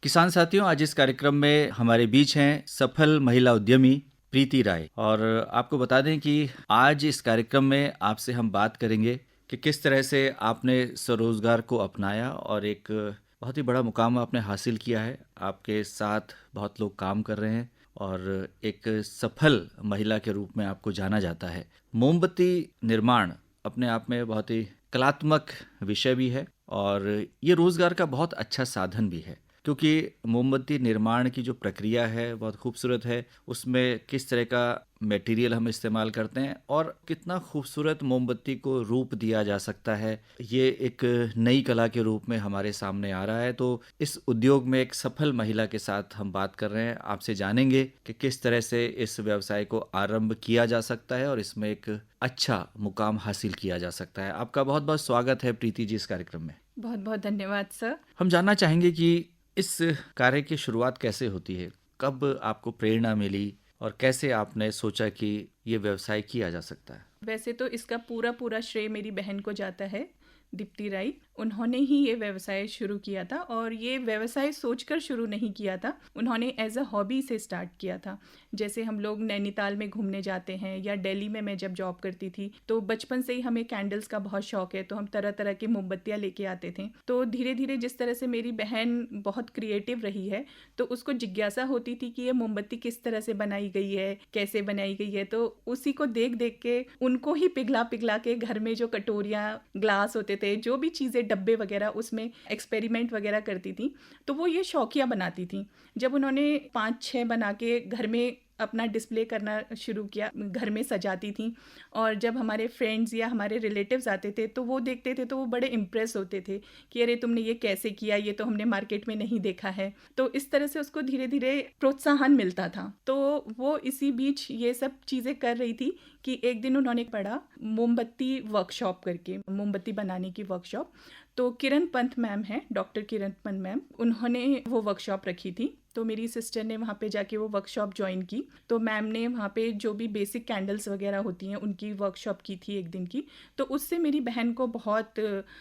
किसान साथियों, आज इस कार्यक्रम में हमारे बीच हैं सफल महिला उद्यमी प्रीति राय। और आपको बता दें कि आज इस कार्यक्रम में आपसे हम बात करेंगे कि किस तरह से आपने स्वरोजगार को अपनाया और एक बहुत ही बड़ा मुकाम आपने हासिल किया है। आपके साथ बहुत लोग काम कर रहे हैं और एक सफल महिला के रूप में आपको जाना जाता है। मोमबत्ती निर्माण अपने आप में बहुत ही कलात्मक विषय भी है और ये रोजगार का बहुत अच्छा साधन भी है, क्योंकि मोमबत्ती निर्माण की जो प्रक्रिया है बहुत खूबसूरत है। उसमें किस तरह का मटेरियल हम इस्तेमाल करते हैं और कितना खूबसूरत मोमबत्ती को रूप दिया जा सकता है, ये एक नई कला के रूप में हमारे सामने आ रहा है। तो इस उद्योग में एक सफल महिला के साथ हम बात कर रहे हैं। आपसे जानेंगे कि किस तरह से इस व्यवसाय को आरंभ किया जा सकता है और इसमें एक अच्छा मुकाम हासिल किया जा सकता है। आपका बहुत बहुत स्वागत है प्रीति जी इस कार्यक्रम में। बहुत बहुत धन्यवाद सर। हम जानना चाहेंगे कि इस कार्य की शुरुआत कैसे होती है, कब आपको प्रेरणा मिली और कैसे आपने सोचा कि ये व्यवसाय किया जा सकता है। वैसे तो इसका पूरा पूरा श्रेय मेरी बहन को जाता है, दीप्ति राय। उन्होंने ही ये व्यवसाय शुरू किया था और ये व्यवसाय सोचकर शुरू नहीं किया था, उन्होंने एज अ हॉबी से स्टार्ट किया था। जैसे हम लोग नैनीताल में घूमने जाते हैं या दिल्ली में मैं जब जॉब करती थी तो बचपन से ही हमें कैंडल्स का बहुत शौक है, तो हम तरह तरह की मोमबत्तियाँ लेके आते थे। तो धीरे धीरे जिस तरह से मेरी बहन बहुत क्रिएटिव रही है तो उसको जिज्ञासा होती थी कि ये मोमबत्ती किस तरह से बनाई गई है, कैसे बनाई गई है। तो उसी को देख देख के उनको ही पिघला पिघला के घर में जो कटोरियाँ ग्लास होते थे, जो भी चीज़ें डब्बे वगैरह, उसमें एक्सपेरिमेंट वगैरह करती थी। तो वो ये शौकिया बनाती थी। जब उन्होंने 5-6 बना के घर में अपना डिस्प्ले करना शुरू किया, घर में सजाती थी, और जब हमारे फ्रेंड्स या हमारे रिलेटिव्स आते थे तो वो देखते थे तो वो बड़े इम्प्रेस होते थे कि अरे तुमने ये कैसे किया, ये तो हमने मार्केट में नहीं देखा है। तो इस तरह से उसको धीरे धीरे प्रोत्साहन मिलता था। तो वो इसी बीच ये सब चीज़ें कर रही थी कि एक दिन उन्होंने पढ़ा मोमबत्ती वर्कशॉप करके, मोमबत्ती बनाने की वर्कशॉप। तो किरण पंत मैम है, डॉक्टर किरण पंत मैम, उन्होंने वो वर्कशॉप रखी थी। तो मेरी सिस्टर ने वहाँ पे जाके वो वर्कशॉप ज्वाइन की। तो मैम ने वहाँ पे जो भी बेसिक कैंडल्स वगैरह होती हैं उनकी वर्कशॉप की थी एक दिन की। तो उससे मेरी बहन को बहुत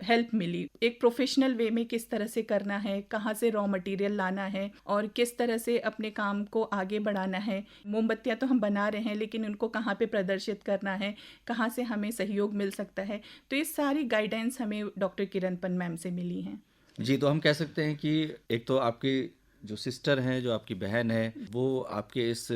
हेल्प मिली, एक प्रोफेशनल वे में किस तरह से करना है, कहाँ से रॉ मटेरियल लाना है और किस तरह से अपने काम को आगे बढ़ाना है। मोमबत्तियाँ तो हम बना रहे हैं लेकिन उनको कहाँ पे प्रदर्शित करना है, कहाँ से हमें सहयोग मिल सकता है। तो ये सारी गाइडेंस हमें डॉक्टर किरण पंत मैम से मिली हैं। जी, तो हम कह सकते हैं कि एक तो आपकी जो सिस्टर हैं, जो आपकी बहन है, वो आपके इस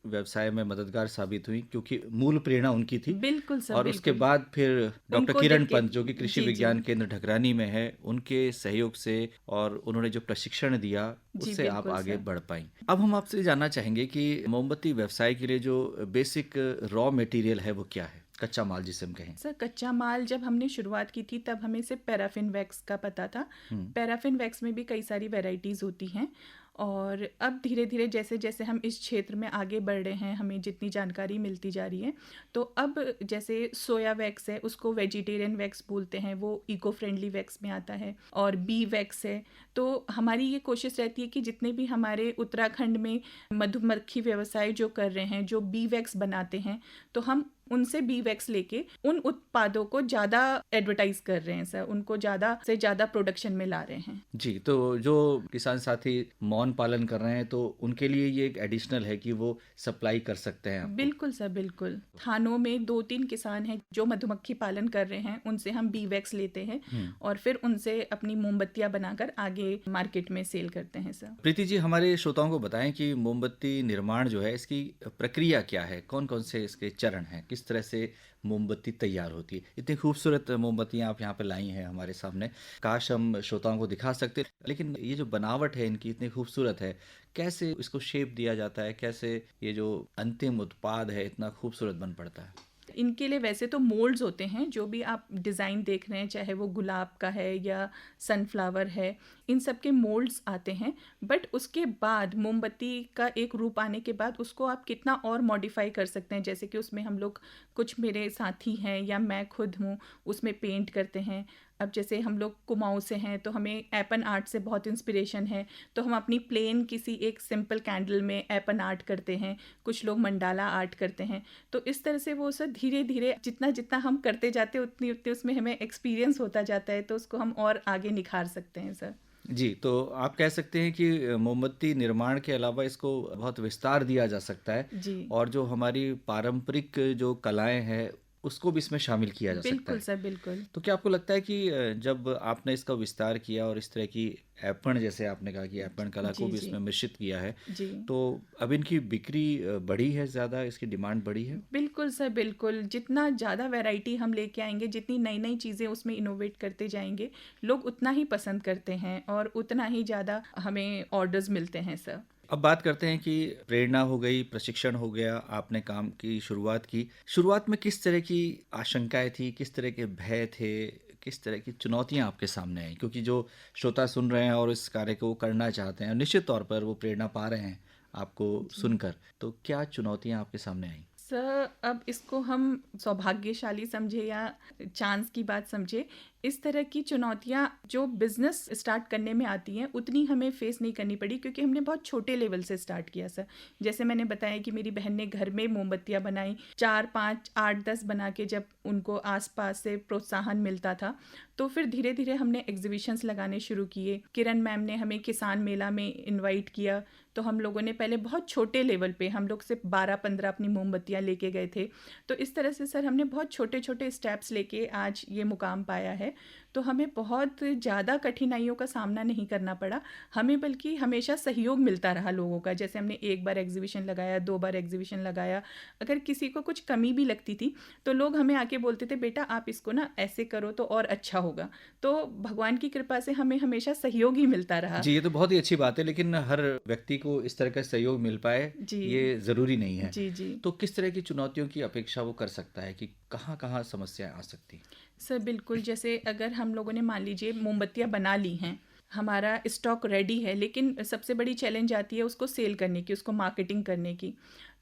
व्यवसाय में मददगार साबित हुई, क्योंकि मूल प्रेरणा उनकी थी। बिल्कुल सर, और उसके बिल्कुल। बाद फिर डॉक्टर उनको किरण देख के। पंत, जो कि कृषि जी जी विज्ञान केंद्र ढकरानी में है, उनके सहयोग से और उन्होंने जो प्रशिक्षण दिया जी, उससे आप बिल्कुल आगे सर। बढ़ पाई। अब हम आपसे जानना चाहेंगे कि मोमबत्ती व्यवसाय के लिए जो बेसिक रॉ मटेरियल है वो क्या है, कच्चा माल जिसे हम कहें। सर कच्चा माल जब हमने शुरुआत की थी तब हमें सिर्फ पैराफिन वैक्स का पता था। पैराफिन वैक्स में भी कई सारी वैरायटीज़ होती हैं, और अब धीरे धीरे जैसे जैसे हम इस क्षेत्र में आगे बढ़ रहे हैं, हमें जितनी जानकारी मिलती जा रही है, तो अब जैसे सोया वैक्स है उसको वेजिटेरियन वैक्स बोलते हैं, वो इको फ्रेंडली वैक्स में आता है। और बी वैक्स है। तो हमारी ये कोशिश रहती है कि जितने भी हमारे उत्तराखंड में मधुमक्खी व्यवसाय जो कर रहे हैं, जो बी वैक्स बनाते हैं, तो हम उनसे बी वैक्स लेके उन उत्पादों को ज़्यादा एडवर्टाइज कर रहे हैं सर, उनको ज़्यादा से ज़्यादा प्रोडक्शन में ला रहे हैं। जी, तो जो किसान साथी मौन पालन कर रहे हैं तो उनके लिए ये एक एडिशनल है कि वो सप्लाई कर सकते हैं आपको। बिल्कुल सर, बिल्कुल। थानों में 2-3 किसान हैं जो मधुमक्खी पालन कर रहे हैं, उनसे हम बी वैक्स लेते हैं और फिर उनसे अपनी मोमबत्तियां बनाकर आगे मार्केट में सेल करते हैं सर। प्रीति जी, हमारे श्रोताओं को बताएं कि मोमबत्ती निर्माण जो है इसकी प्रक्रिया क्या है, कौन कौन से इसके चरण हैं, किस तरह से मोमबत्ती तैयार होती है। इतनी खूबसूरत मोमबत्तियां आप यहाँ पे लाई हैं हमारे सामने, काश हम श्रोताओं को दिखा सकते, लेकिन ये जो बनावट है इनकी इतनी खूबसूरत है। कैसे इसको शेप दिया जाता है, कैसे ये जो अंतिम उत्पाद है इतना खूबसूरत बन पड़ता है। इनके लिए वैसे तो मोल्ड्स होते हैं, जो भी आप डिज़ाइन देख रहे हैं, चाहे वो गुलाब का है या सनफ्लावर है, इन सब के मोल्ड्स आते हैं। बट उसके बाद मोमबत्ती का एक रूप आने के बाद उसको आप कितना और मॉडिफाई कर सकते हैं। जैसे कि उसमें हम लोग, कुछ मेरे साथी हैं या मैं खुद हूँ, उसमें पेंट करते हैं। अब जैसे हम लोग कुमाऊँ से हैं तो हमें एपन आर्ट से बहुत इंस्पिरेशन है, तो हम अपनी प्लेन किसी एक सिंपल कैंडल में एपन आर्ट करते हैं, कुछ लोग मंडाला आर्ट करते हैं। तो इस तरह से वो सर धीरे धीरे जितना जितना हम करते जाते हैं उतनी उतनी उसमें हमें एक्सपीरियंस होता जाता है, तो उसको हम और आगे निखार सकते हैं सर। जी, तो आप कह सकते हैं कि मोमबत्ती निर्माण के अलावा इसको बहुत विस्तार दिया जा सकता है जी। और जो हमारी पारंपरिक जो कलाएँ हैं, उसको भी इसमें शामिल किया जा सकता बिल्कुल है। सर, बिल्कुल। तो क्या आपको लगता है कि जब आपने इसका विस्तार किया और इस तरह की ऐपण, जैसे आपने कहा कि ऐपण कला को जी, भी जी। इसमें मिश्रित किया है, जी। तो अब इनकी बिक्री बढ़ी है ज़्यादा, इसकी डिमांड बढ़ी है? बिल्कुल सर, बिल्कुल। जितना ज़्यादा वैरायटी हम लेके आएँगे, जितनी नई-नई चीज़ें उसमें इनोवेट करते जाएँगे, लोग उतना ही पसंद करते हैं और उतना ही ज़्यादा हमें ऑर्डर्स मिलते हैं सर। अब बात करते हैं कि प्रेरणा हो गई, प्रशिक्षण हो गया, आपने काम की शुरुआत की। शुरुआत में किस तरह की आशंकाएँ थी, किस तरह के भय थे, किस तरह की चुनौतियाँ आपके सामने आईं? क्योंकि जो श्रोता सुन रहे हैं और इस कार्य को वो करना चाहते हैं, निश्चित तौर पर वो प्रेरणा पा रहे हैं आपको जी। सुनकर। तो क्या चुनौतियाँ आपके सामने आईं? सर, अब इसको हम सौभाग्यशाली समझे या चांस की बात समझे, इस तरह की चुनौतियाँ जो बिज़नेस स्टार्ट करने में आती हैं, उतनी हमें फेस नहीं करनी पड़ी क्योंकि हमने बहुत छोटे लेवल से स्टार्ट किया सर। जैसे मैंने बताया कि मेरी बहन ने घर में मोमबत्तियाँ बनाई, 4, 5, 8, 10 बना के जब उनको आस-पास से प्रोत्साहन मिलता था, तो फिर धीरे-धीरे हमने एग्ज़िबिशन्स लगाने शुरू किए। किरण मैम ने हमें किसान मेला में इनवाइट किया, तो हम लोगों ने पहले बहुत छोटे लेवल पे हम लोग सिर्फ 12-15 अपनी मोमबत्तियाँ लेके गए थे। तो इस तरह से सर हमने बहुत छोटे-छोटे स्टेप्स लेके आज ये मुकाम पाया है। तो हमें बहुत ज़्यादा कठिनाइयों का सामना नहीं करना पड़ा, हमें बल्कि हमेशा सहयोग मिलता रहा लोगों का। जैसे हमने 1 बार एग्ज़िबिशन लगाया, 2 बार एग्ज़िबिशन लगाया, अगर किसी को कुछ कमी भी लगती थी, तो लोग हमें आके बोलते थे, "बेटा आप इसको ना ऐसे करो तो और अच्छा होगा।" तो भगवान की कृपा से हमें हमेशा सहयोग ही मिलता रहा। जी, ये तो बहुत ही अच्छी बात है, लेकिन हर व्यक्ति को इस तरह का सहयोग मिल पाए, जी। ये ज़रूरी नहीं है। जी, जी। तो किस तरह की चुनौतियों की अपेक्षा वो कर सकता है कि कहाँ-कहाँ समस्याएँ आ सकती हैं? सर बिल्कुल, जैसे अगर हम लोगों ने मान लीजिए मोमबत्तियाँ बना ली हैं, हमारा स्टॉक रेडी है, लेकिन सबसे बड़ी चैलेंज आती है उसको सेल करने की, उसको मार्केटिंग करने की।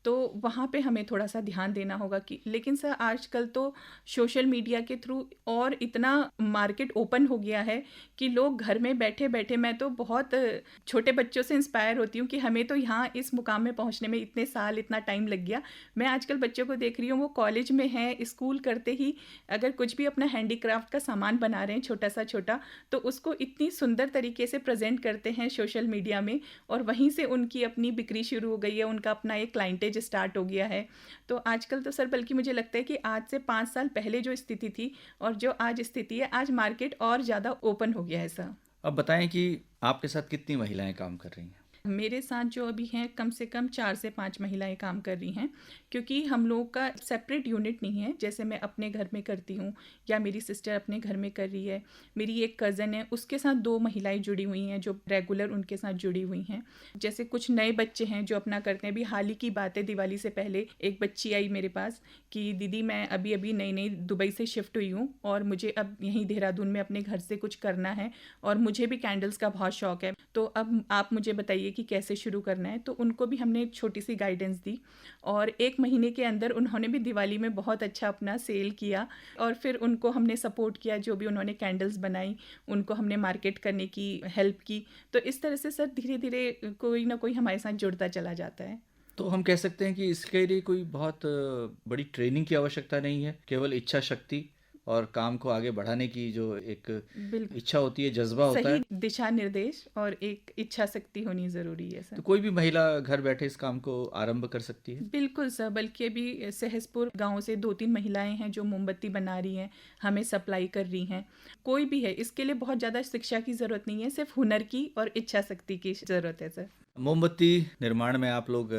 तो वहाँ पे हमें थोड़ा-सा ध्यान देना होगा कि लेकिन सर आजकल तो सोशल मीडिया के थ्रू और इतना मार्केट ओपन हो गया है कि लोग घर में बैठे-बैठे, मैं तो बहुत छोटे बच्चों से इंस्पायर होती हूँ कि हमें तो यहाँ इस मुकाम में पहुँचने में इतने साल, इतना टाइम लग गया। मैं आजकल बच्चों को देख रही हूँ, वो कॉलेज में हैं, स्कूल करते ही अगर कुछ भी अपना हैंडीक्राफ्ट का सामान बना रहे हैं छोटा-सा छोटा, तो उसको इतनी सुंदर तरीके से प्रेज़ेंट करते हैं सोशल मीडिया में और वहीं से उनकी अपनी बिक्री शुरू हो गई है, उनका अपना एक क्लाइंटेज स्टार्ट हो गया है। तो आजकल तो सर बल्कि मुझे लगता है कि आज से 5 साल पहले जो स्थिति थी और जो आज स्थिति है, आज मार्केट और ज़्यादा ओपन हो गया है सर। अब बताएँ कि आपके साथ कितनी महिलाएँ काम कर रही हैं? मेरे साथ जो अभी हैं कम से कम 4 से 5 महिलाएँ काम कर रही हैं, क्योंकि हम लोगों का सेपरेट यूनिट नहीं है, जैसे मैं अपने घर में करती हूँ या मेरी सिस्टर अपने घर में कर रही है। मेरी एक कज़न है, उसके साथ 2 महिलाएँ जुड़ी हुई हैं जो रेगुलर उनके साथ जुड़ी हुई हैं। जैसे कुछ नए बच्चे हैं जो अपना करते हैं, अभी हाल ही की बात है, दिवाली से पहले एक बच्ची आई मेरे पास कि दीदी मैं अभी-अभी नई-नई दुबई से शिफ्ट हुई हूँ और मुझे अब यहीं देहरादून में अपने घर से कुछ करना है और मुझे भी कैंडल्स का बहुत शौक है। तो अब आप मुझे बताइए कि कैसे शुरू करना है, तो उनको भी हमने एक छोटी सी गाइडेंस दी और 1 महीने के अंदर उन्होंने भी दिवाली में बहुत अच्छा अपना सेल किया और फिर उनको हमने सपोर्ट किया, जो भी उन्होंने कैंडल्स बनाई उनको हमने मार्केट करने की हेल्प की। तो इस तरह से सर धीरे-धीरे कोई ना कोई हमारे साथ जुड़ता चला जाता है। तो हम कह सकते हैं कि इसके लिए कोई बहुत बड़ी ट्रेनिंग की आवश्यकता नहीं है, केवल इच्छा शक्ति और काम को आगे बढ़ाने की जो एक बिल्कुल इच्छा होती है, जज़्बा होता सही है। दिशा निर्देश और एक इच्छा शक्ति होनी ज़रूरी है तो सर। कोई भी महिला घर बैठे इस काम को आरंभ कर सकती है। बिल्कुल सर, बल्कि अभी सहसपुर गांव से 2-3 महिलाएं हैं जो मोमबत्ती बना रही हैं, हमें सप्लाई कर रही हैं। कोई भी है, इसके लिए बहुत ज़्यादा शिक्षा की ज़रूरत नहीं है, सिर्फ हुनर की और इच्छा शक्ति की ज़रूरत है सर। मोमबत्ती निर्माण में आप लोग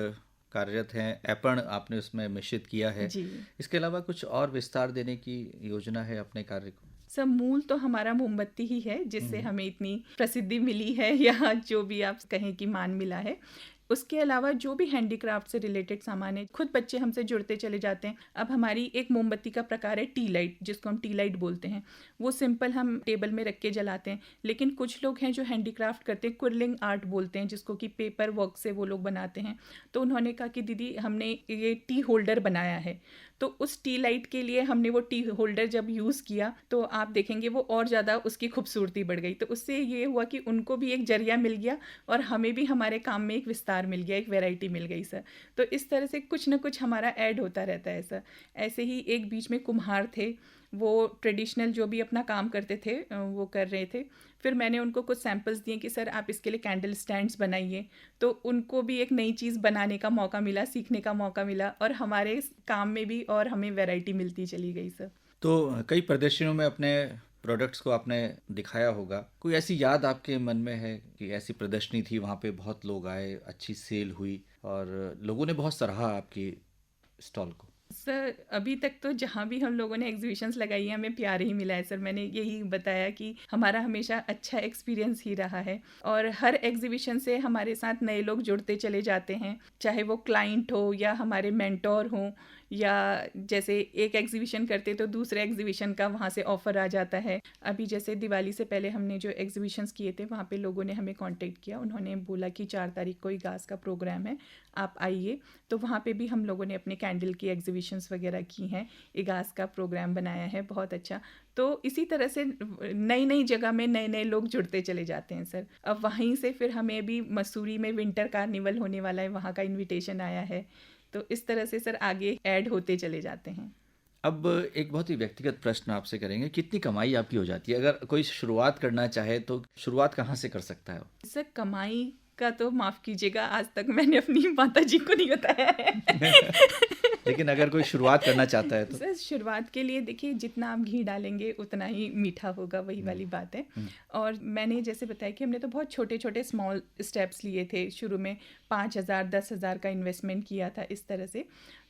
कार्यरत हैं, ऐपण आपने उसमें मिश्रित किया है। जी। इसके अलावा कुछ और विस्तार देने की योजना है अपने कार्य को? सर मूल तो हमारा मोमबत्ती ही है, जिससे हमें इतनी प्रसिद्धि मिली है या जो भी आप कहें कि मान मिला है। उसके अलावा जो भी हैंडीक्राफ्ट से रिलेटेड सामान है, खुद बच्चे हमसे जुड़ते चले जाते हैं। अब हमारी एक मोमबत्ती का प्रकार है टी लाइट, जिसको हम टी लाइट बोलते हैं। वो सिंपल हम टेबल में रख के जलाते हैं, लेकिन कुछ लोग हैं जो हैंडीक्राफ्ट करते हैं, क्विलिंग आर्ट बोलते हैं जिसको कि पेपर वर्क से वो लोग बनाते हैं। तो उन्होंने कहा कि दीदी हमने ये टी होल्डर बनाया है, तो उस टी लाइट के लिए हमने वो टी होल्डर जब यूज़ किया तो आप देखेंगे वो और ज़्यादा उसकी खूबसूरती बढ़ गई। तो उससे ये हुआ कि उनको भी एक जरिया मिल गया और हमें भी हमारे काम में एक विस्तार मिल गया, एक वैरायटी मिल गई सर। तो इस तरह से कुछ ना कुछ हमारा ऐड होता रहता है सर। ऐसे ही एक बीच में कुम्हार थे, वो ट्रेडिशनल जो भी अपना काम करते थे वो कर रहे थे। फिर मैंने उनको कुछ सैम्पल्स दिए कि सर आप इसके लिए कैंडल स्टैंड्स बनाइए, तो उनको भी एक नई चीज़ बनाने का मौका मिला, सीखने का मौका मिला, और हमारे काम में भी और हमें वैरायटी मिलती चली गई सर। तो कई प्रदर्शनियों में अपने प्रोडक्ट्स को आपने दिखाया होगा, कोई ऐसी याद आपके मन में है कि ऐसी प्रदर्शनी थी, वहाँ पे बहुत लोग आए, अच्छी सेल हुई और लोगों ने बहुत सराहा आपकी स्टॉल को? सर अभी तक तो जहाँ भी हम लोगों ने एग्जीबिशंस लगाई हैं हमें प्यार ही मिला है सर। मैंने यही बताया कि हमारा हमेशा अच्छा एक्सपीरियंस ही रहा है, और हर एग्जीबिशन से हमारे साथ नए लोग जुड़ते चले जाते हैं, चाहे वो क्लाइंट हो या हमारे मेंटोर हों, या जैसे एक एग्जीबिशन करते तो दूसरे एग्जीबिशन का वहाँ से ऑफ़र आ जाता है। अभी जैसे दिवाली से पहले हमने जो एग्जीबिशंस किए थे वहाँ पे लोगों ने हमें कांटेक्ट किया, उन्होंने बोला कि 4 तारीख को इगास का प्रोग्राम है, आप आइए। तो वहाँ पे भी हम लोगों ने अपने कैंडल की एग्जीबिशंस वगैरह की हैं, इगास का प्रोग्राम बनाया है बहुत अच्छा। तो इसी तरह से नई नई जगह में नए नए लोग जुड़ते चले जाते हैं सर। अब वहीं से फिर हमें भी मसूरी में विंटर कार्निवल होने वाला है, वहाँ का इन्विटेशन आया है। तो इस तरह से सर आगे ऐड होते चले जाते हैं। अब एक बहुत ही व्यक्तिगत प्रश्न आपसे करेंगे, कितनी कमाई आपकी हो जाती है? अगर कोई शुरुआत करना चाहे तो शुरुआत कहाँ से कर सकता है वो? सर कमाई का तो माफ़ कीजिएगा, आज तक मैंने अपनी माता जी को नहीं बताया है। लेकिन अगर कोई शुरुआत करना चाहता है तो? सर शुरुआत के लिए देखिए, जितना आप घी डालेंगे उतना ही मीठा होगा, वही वाली बात है। और मैंने जैसे बताया कि हमने तो बहुत छोटे छोटे स्मॉल स्टेप्स लिए थे शुरू में, 5,000 10,000 का इन्वेस्टमेंट किया था इस तरह से।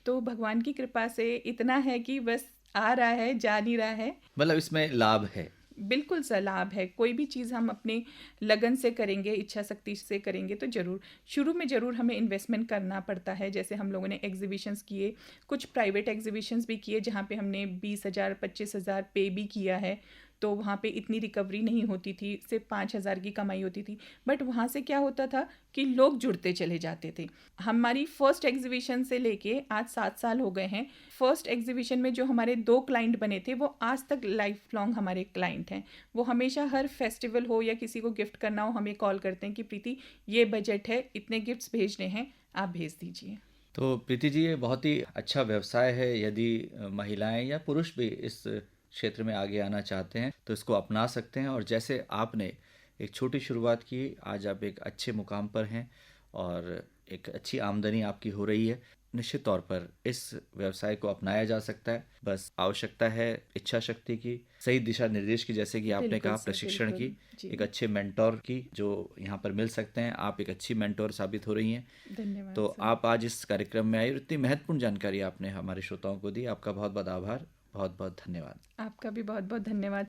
तो भगवान की कृपा से इतना है कि बस आ रहा है, जा नहीं रहा है। मतलब इसमें लाभ है? बिल्कुल सर, लाभ है। कोई भी चीज़ हम अपने लगन से करेंगे, इच्छा शक्ति से करेंगे तो ज़रूर शुरू में ज़रूर हमें इन्वेस्टमेंट करना पड़ता है। जैसे हम लोगों ने एग्जीबिशंस किए, कुछ प्राइवेट एग्जीबिशंस भी किए जहाँ पे हमने 20,000 25,000 पे भी किया है, तो वहाँ पे इतनी रिकवरी नहीं होती थी, सिर्फ 5,000 की कमाई होती थी। बट वहाँ से क्या होता था कि लोग जुड़ते चले जाते थे। हमारी फर्स्ट एग्जीबिशन से लेके आज 7 साल हो गए हैं। फर्स्ट एग्जीबिशन में जो हमारे 2 क्लाइंट बने थे वो आज तक लाइफ लॉन्ग हमारे क्लाइंट हैं। वो हमेशा हर फेस्टिवल हो या किसी को गिफ्ट करना हो हमें कॉल करते हैं कि प्रीति ये बजट है, इतने गिफ्ट्स भेजने हैं, आप भेज दीजिए। तो प्रीति जी, ये बहुत ही अच्छा व्यवसाय है। यदि महिलाएं या पुरुष भी इस क्षेत्र में आगे आना चाहते हैं तो इसको अपना सकते हैं, और जैसे आपने एक छोटी शुरुआत की, आज आप एक अच्छे मुकाम पर हैं और एक अच्छी आमदनी आपकी हो रही है। निश्चित तौर पर इस व्यवसाय को अपनाया जा सकता है, बस आवश्यकता है इच्छा शक्ति की, सही दिशा निर्देश की, जैसे कि आपने बिल्कुल कहा, सर, प्रशिक्षण की, बिल्कुल जी। एक अच्छे मेंटोर की जो यहाँ पर मिल सकते हैं। आप एक अच्छी मेंटोर साबित हो रही हैं। धन्यवाद तो सर। आप आज इस कार्यक्रम में आई और इतनी महत्वपूर्ण जानकारी आपने हमारे श्रोताओं को दी, आपका बहुत बहुत आभार, बहुत बहुत धन्यवाद। आपका भी बहुत बहुत धन्यवाद।